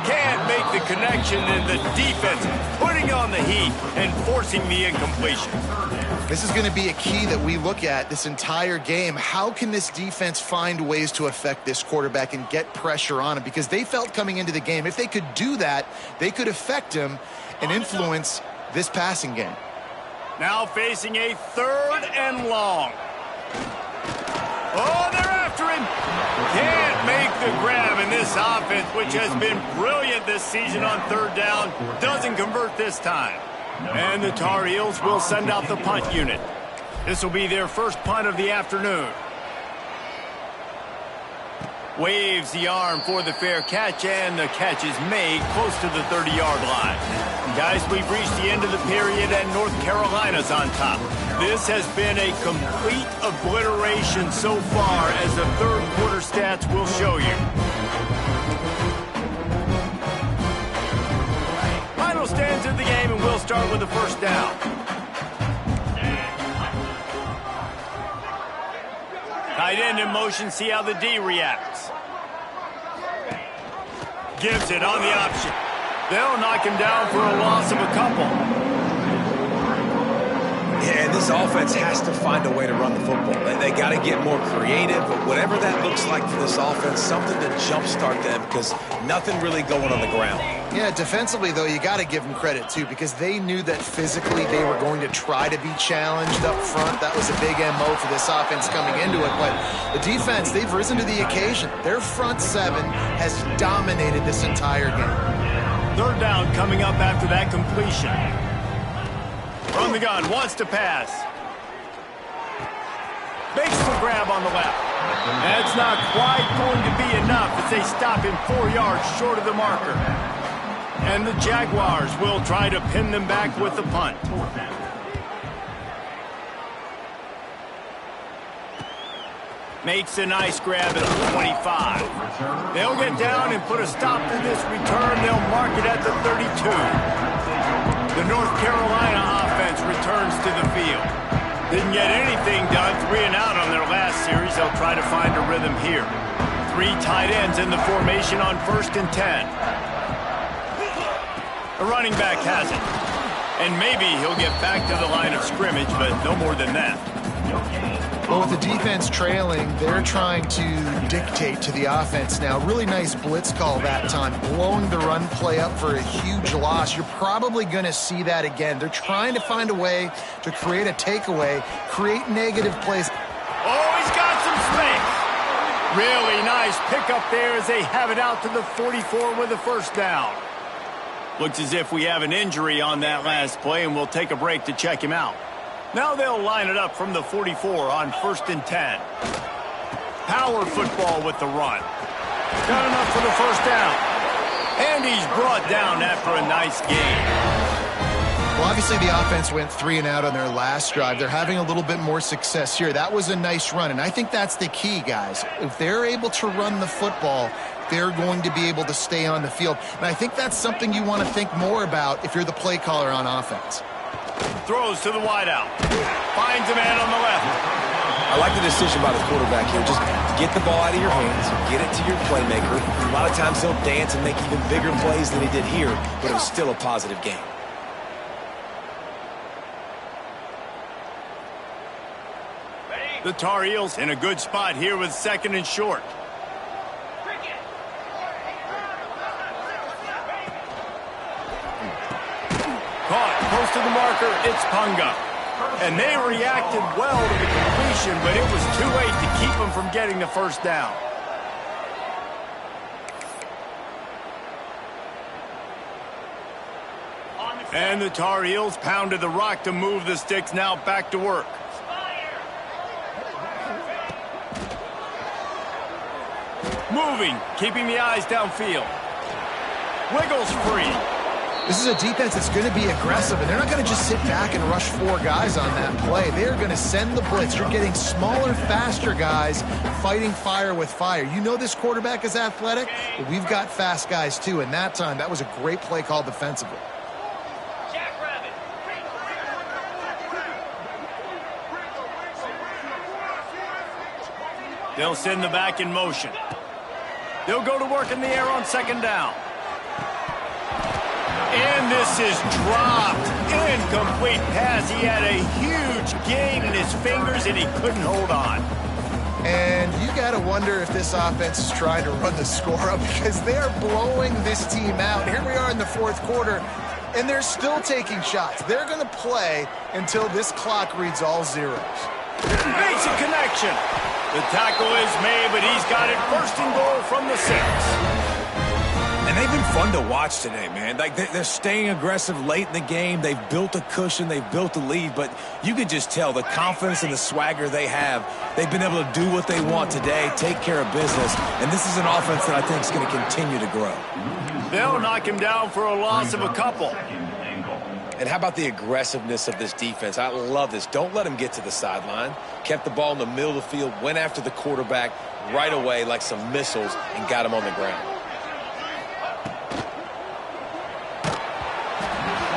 Can't make the connection, and the defense putting on the heat and forcing the incompletion. This is going to be a key that we look at this entire game. How can this defense find ways to affect this quarterback and get pressure on him? Because they felt coming into the game, if they could do that, they could affect him and influence this passing game. Now facing a 3rd and long. Oh, they're after him. Can't make the grab, and this offense, which has been brilliant this season on 3rd down, doesn't convert this time. And the Tar Heels will send out the punt unit. This will be their first punt of the afternoon. Waves the arm for the fair catch, and the catch is made close to the 30-yard line. Guys, we've reached the end of the period, and North Carolina's on top. This has been a complete obliteration so far, as the third quarter stats will show you. Final stands of the game, and we'll start with the first down. Tight end in motion, see how the D reacts. Gives it on the option. They'll knock him down for a loss of a couple. Yeah, this this offense has to find a way to run the football. They got to get more creative, but whatever that looks like for this offense, something to jumpstart them because nothing really going on the ground. Yeah, defensively, though, you got to give them credit, too, because they knew that physically they were going to try to be challenged up front. That was a big MO for this offense coming into it. But the defense, they've risen to the occasion. Their front seven has dominated this entire game. Third down coming up after that completion. From the gun, wants to pass. Makes the grab on the left. That's not quite going to be enough as they stop him 4 yards short of the marker. And the Jaguars will try to pin them back with the punt. Makes a nice grab at the 25. They'll get down and put a stop to this return. They'll mark it at the 32. The North Carolina offense returns to the field. Didn't get anything done, 3 and out on their last series. They'll try to find a rhythm here. 3 tight ends in the formation on 1st and 10. The running back has it. And maybe he'll get back to the line of scrimmage, but no more than that. Well, with the defense trailing, they're trying to dictate to the offense now. Really nice blitz call that time, blowing the run play up for a huge loss. You're probably going to see that again. They're trying to find a way to create a takeaway, create negative plays. Oh, he's got some space. Really nice pickup there as they have it out to the 44 with a first down. Looks as if we have an injury on that last play, and we'll take a break to check him out. Now they'll line it up from the 44 on 1st and 10. Power football with the run. Got enough for the first down. And he's brought down after a nice gain. Well, obviously the offense went 3 and out on their last drive. They're having a little bit more success here. That was a nice run, and I think that's the key, guys. If they're able to run the football, they're going to be able to stay on the field. And I think that's something you want to think more about if you're the play caller on offense. Throws to the wideout. Finds a man on the left. I like the decision by the quarterback here. Just get the ball out of your hands, get it to your playmaker. A lot of times he'll dance and make even bigger plays than he did here, but it was still a positive game. The Tar Heels in a good spot here with 2nd and short. Caught close to the marker, it's Punga. And they reacted well to the completion, but it was too late to keep them from getting the first down. And the Tar Heels pounded the rock to move the sticks, now back to work. Moving, keeping the eyes downfield. Wiggles free. This is a defense that's going to be aggressive, and they're not going to just sit back and rush 4 guys on that play. They're going to send the blitz. You're getting smaller, faster guys fighting fire with fire. You know this quarterback is athletic, but we've got fast guys too, and that time, that was a great play call defensively. They'll send the back in motion. They'll go to work in the air on 2nd down. And this is dropped. Incomplete pass. He had a huge gain in his fingers, and he couldn't hold on. And you got to wonder if this offense is trying to run the score up because they're blowing this team out. Here we are in the 4th quarter, and they're still taking shots. They're going to play until this clock reads all zeros. Makes a connection. The tackle is made, but he's got it 1st and goal from the 6. And they've been fun to watch today, man. Like they're staying aggressive late in the game. They've built a cushion. They've built a lead. But you can just tell the confidence and the swagger they have. They've been able to do what they want today, take care of business. And this is an offense that I think is going to continue to grow. They'll knock him down for a loss of a couple. And how about the aggressiveness of this defense? I love this. Don't let him get to the sideline. Kept the ball in the middle of the field, went after the quarterback right away like some missiles and got him on the ground.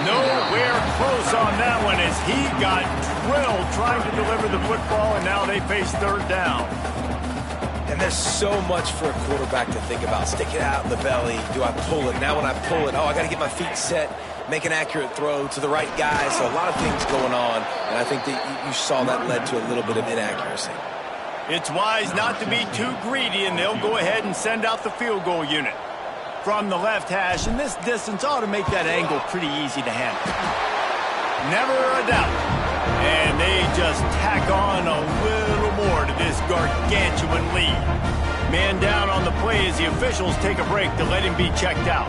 Nowhere close on that one as he got drilled trying to deliver the football, and now they face 3rd down. And there's so much for a quarterback to think about. Stick it out in the belly. Do I pull it? Now when I pull it, oh, I got to get my feet set, make an accurate throw to the right guy. So a lot of things going on, and I think that you saw that led to a little bit of inaccuracy. It's wise not to be too greedy, and they'll go ahead and send out the field goal unit. From the left hash, and this distance ought to make that angle pretty easy to handle. Never a doubt. And they just tack on a little more to this gargantuan lead. Man down on the play as the officials take a break to let him be checked out.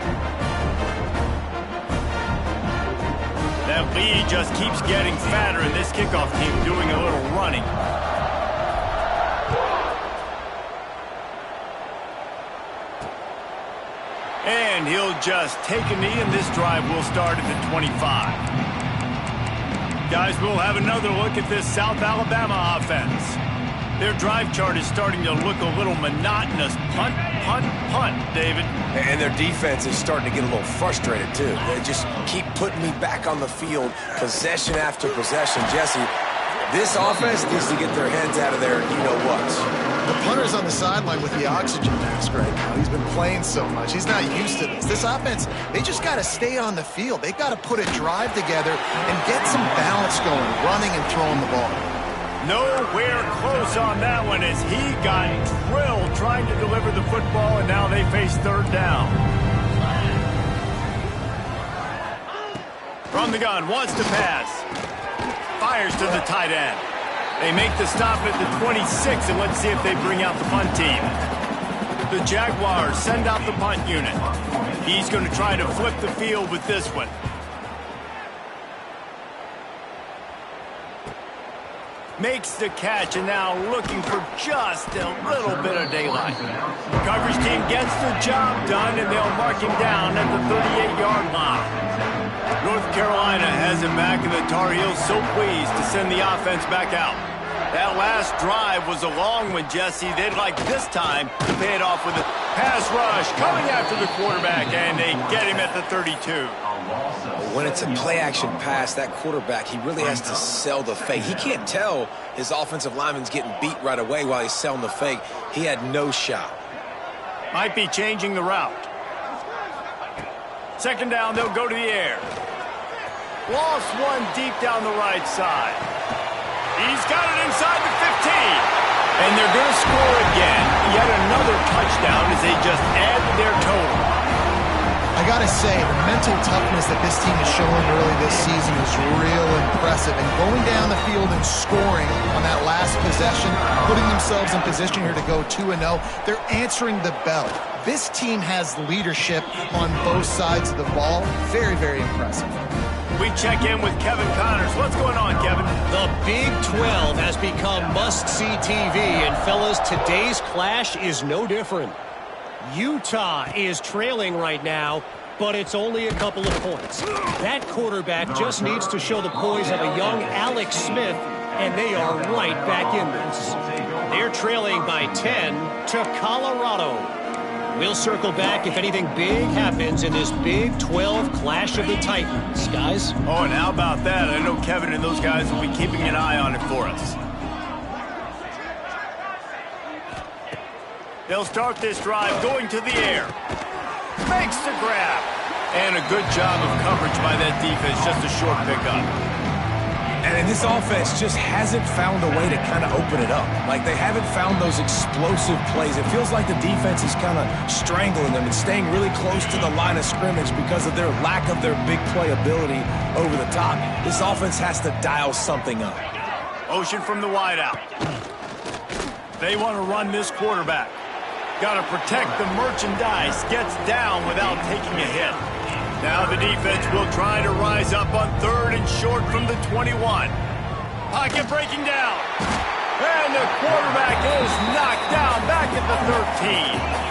That lead just keeps getting fatter, and this kickoff team doing a little running. And he'll just take a knee, and this drive will start at the 25. Guys, we'll have another look at this South Alabama offense. Their drive chart is starting to look a little monotonous. Punt, punt, punt, David. And their defense is starting to get a little frustrated, too. They just keep putting me back on the field, possession after possession. Jesse, this offense needs to get their heads out of there, you know what. The punter's on the sideline with the oxygen mask right now. He's been playing so much. He's not used to this. This offense, they just got to stay on the field. They've got to put a drive together and get some balance going, running and throwing the ball. Nowhere close on that one as he got drilled trying to deliver the football, and now they face third down. From the gun, wants to pass. Fires to the tight end. They make the stop at the 26, and let's see if they bring out the punt team. The Jaguars send out the punt unit. He's going to try to flip the field with this one. Makes the catch, and now looking for just a little bit of daylight. Coverage team gets the job done, and they'll mark him down at the 38-yard line. North Carolina has it back, and the Tar Heels so pleased to send the offense back out. That last drive was a long one, Jesse. They'd like this time to pay it off with a pass rush coming after the quarterback, and they get him at the 32. When it's a play-action pass, that quarterback, he really has to sell the fake. He can't tell his offensive lineman's getting beat right away while he's selling the fake. He had no shot. Might be changing the route. Second down, they'll go to the air. Lost one deep down the right side. He's got it inside the 15. And they're going to score again. Yet another touchdown as they just add to their total. I got to say, the mental toughness that this team is showing early this season is real impressive. And going down the field and scoring on that last possession, putting themselves in position here to go 2-0, they're answering the bell. This team has leadership on both sides of the ball. Very, very impressive. We check in with Kevin Connors. What's going on, Kevin? The Big 12 has become must-see TV, and fellas, today's clash is no different. Utah is trailing right now, but it's only a couple of points. That quarterback just needs to show the poise of a young Alex Smith, and they are right back in this. They're trailing by 10 to Colorado. We'll circle back if anything big happens in this Big 12 clash of the Titans, guys. Oh, and how about that? I know Kevin and those guys will be keeping an eye on it for us. They'll start this drive going to the air. Makes the grab. And a good job of coverage by that defense. Just a short pickup. And this offense just hasn't found a way to kind of open it up. Like, they haven't found those explosive plays. It feels like the defense is kind of strangling them and staying really close to the line of scrimmage because of their lack of their big play ability over the top. This offense has to dial something up. Motion from the wideout. They want to run this quarterback. Got to protect the merchandise. Gets down without taking a hit. Now the defense will try to rise up on third and short from the 21. Pocket breaking down. And the quarterback is knocked down back at the 13.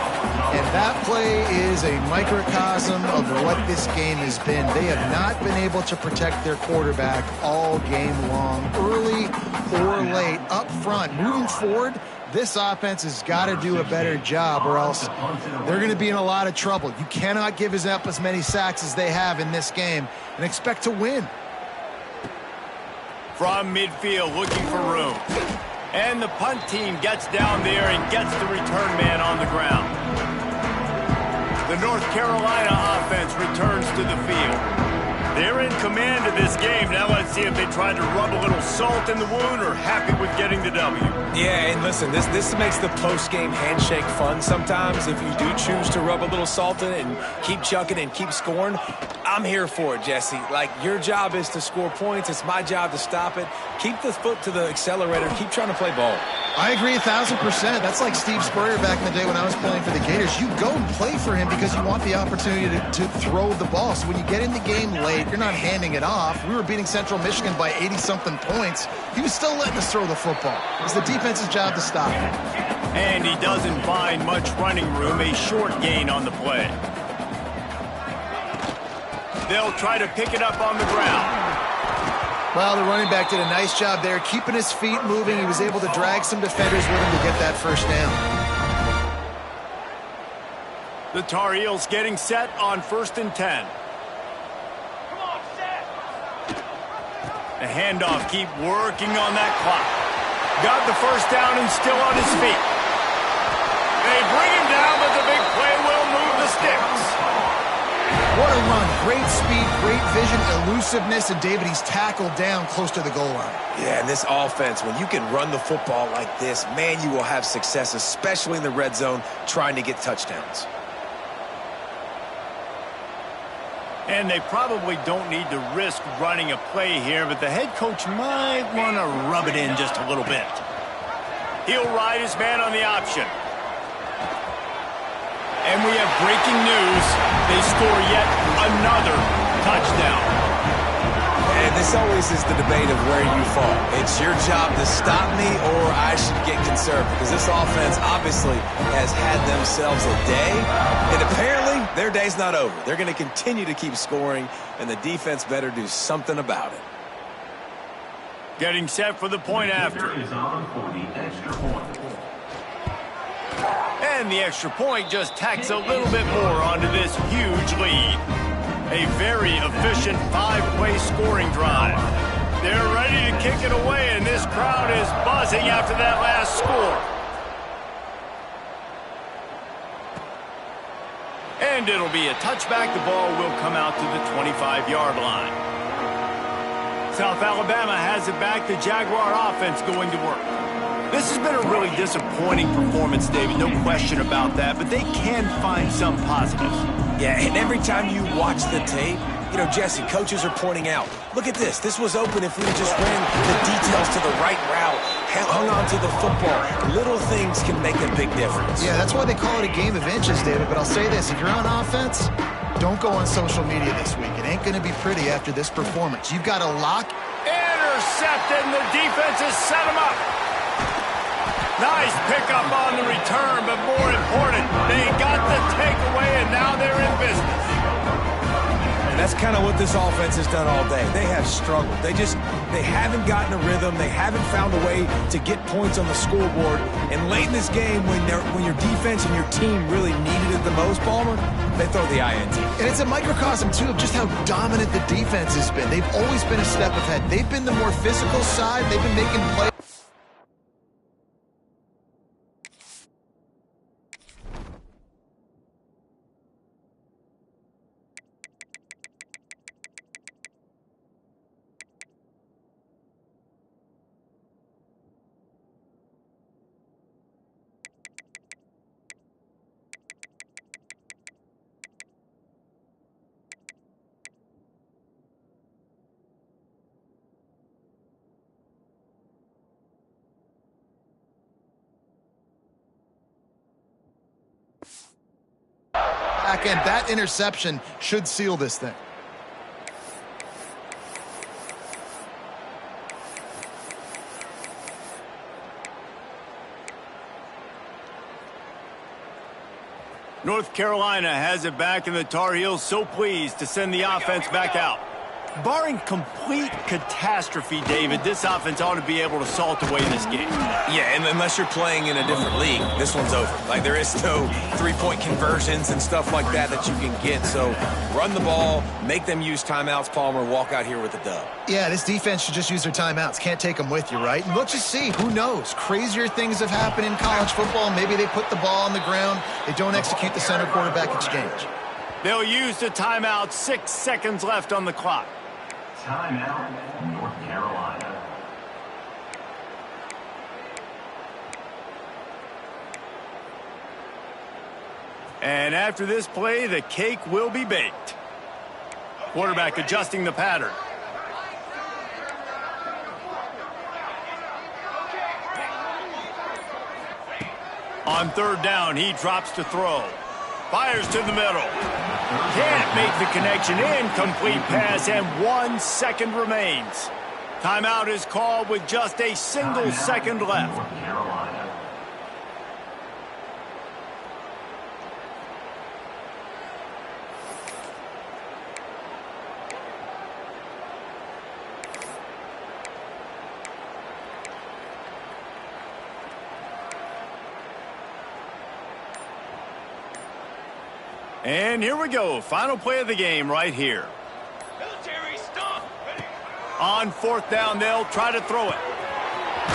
And that play is a microcosm of what this game has been. They have not been able to protect their quarterback all game long, early or late, up front. Moving forward, this offense has got to do a better job or else they're going to be in a lot of trouble. You cannot give up as many sacks as they have in this game and expect to win. From midfield, looking for room. And the punt team gets down there and gets the return man on the ground. The North Carolina offense returns to the field. They're in command of this game. Now let's see if they try to rub a little salt in the wound or happy with getting the W. Yeah, and listen, this makes the post-game handshake fun sometimes. If you do choose to rub a little salt in it and keep chucking and keep scoring, I'm here for it, Jesse. Like, your job is to score points. It's my job to stop it. Keep the foot to the accelerator. Keep trying to play ball. I agree 1,000%. That's like Steve Spurrier back in the day when I was playing for the Gators. You go and play for him because you want the opportunity to throw the ball. So when you get in the game late, you're not handing it off. We were beating Central Michigan by 80-something points. He was still letting us throw the football. It's the defense's job to stop it. And he doesn't find much running room, a short gain on the play. They'll try to pick it up on the ground. Well, the running back did a nice job there, keeping his feet moving. He was able to drag some defenders with him to get that first down. The Tar Heels getting set on 1st and 10. The handoff, keep working on that clock. Got the first down and still on his feet. They bring him down, but the big play will move the sticks. What a run. Great speed, great vision, elusiveness, and David, he's tackled down close to the goal line. Yeah, and this offense, when you can run the football like this, man, you will have success, especially in the red zone, trying to get touchdowns. And they probably don't need to risk running a play here, but the head coach might want to rub it in just a little bit. He'll ride his man on the option. And we have breaking news. They score yet another touchdown. And this always is the debate of where you fall. It's your job to stop me or I should get conservative, because this offense obviously has had themselves a day, and apparently their day's not over. They're going to continue to keep scoring, and the defense better do something about it. Getting set for the point after. And the extra point just tacks a little bit more onto this huge lead. A very efficient 5-play scoring drive. They're ready to kick it away, and this crowd is buzzing after that last score. And it'll be a touchback. The ball will come out to the 25-yard line. South Alabama has it back. The Jaguar offense going to work. This has been a really disappointing performance, David, no question about that, but they can find some positives. Yeah, and every time you watch the tape, you know, Jesse, coaches are pointing out, look at this. This was open if we just ran the details to the right route, hung on to the football. Little things can make a big difference. Yeah, that's why they call it a game of inches, David, but I'll say this. If you're on offense, don't go on social media this week. It ain't going to be pretty after this performance. You've got to lock. Intercepted, and the defense has set him up. Nice pickup on the return, but more important, they got the takeaway, and now they're in business. And that's kind of what this offense has done all day. They have struggled. They haven't gotten a rhythm. They haven't found a way to get points on the scoreboard. And late in this game, when your defense and your team really needed it the most, Palmer, they throw the INT. And it's a microcosm, too, of just how dominant the defense has been. They've always been a step ahead. They've been the more physical side. They've been making plays. And that interception should seal this thing. North Carolina has it back, and the Tar Heels so pleased to send the offense back out. Barring complete catastrophe, David, this offense ought to be able to salt away this game. Yeah, and unless you're playing in a different league, this one's over. Like, there is no three-point conversions and stuff like that that you can get. So run the ball, make them use timeouts, Palmer, walk out here with a dub. Yeah, this defense should just use their timeouts. Can't take them with you, right? And let's just see. Who knows? Crazier things have happened in college football. Maybe they put the ball on the ground. They don't execute the center quarterback exchange. They'll use the timeout. 6 seconds left on the clock. Timeout, North Carolina. And after this play, the cake will be baked. Quarterback adjusting the pattern. On third down, he drops to throw. Fires to the middle. Can't make the connection. Incomplete pass, and 1 second remains. Timeout is called with just a single second left. North Carolina. And here we go. Final play of the game right here. On fourth down, they'll try to throw it.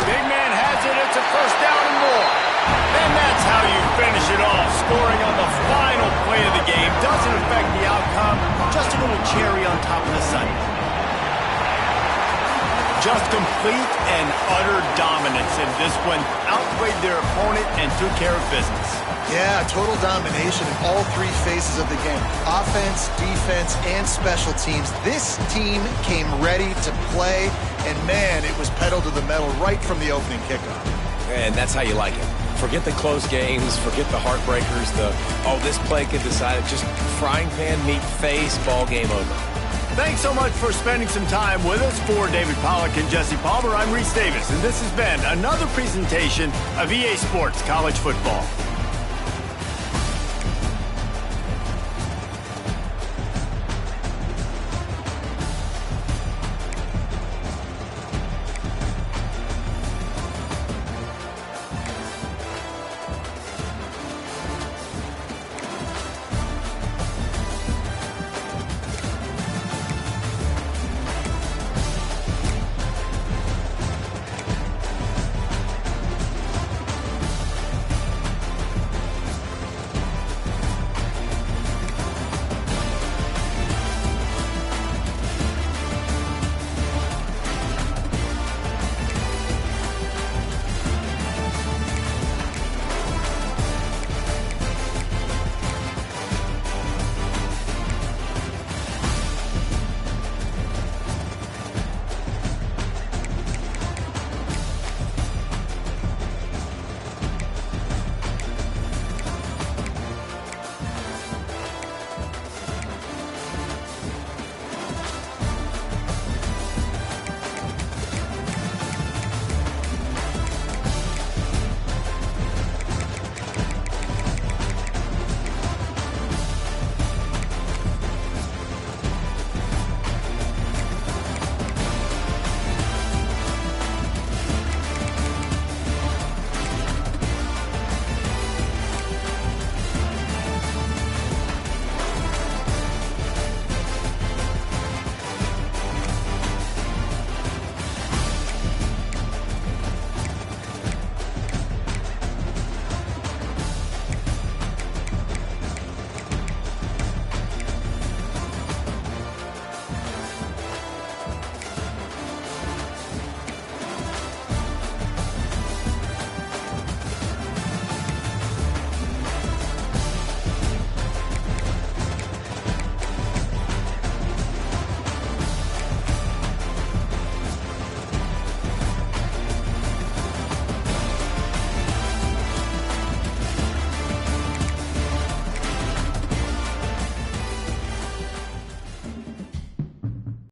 Big man has it. It's a first down and more. And that's how you finish it off. Scoring on the final play of the game doesn't affect the outcome. Just a little cherry on top of the sundae. Just complete and utter dominance in this one. Outplayed their opponent and took care of business. Yeah, total domination in all three phases of the game. Offense, defense, and special teams. This team came ready to play, and man, it was pedal to the metal right from the opening kickoff. And that's how you like it. Forget the close games, forget the heartbreakers, this play could decide it. Just frying pan, meat face, ball game over. Thanks so much for spending some time with us. For David Pollack and Jesse Palmer, I'm Reese Davis, and this has been another presentation of EA Sports College Football.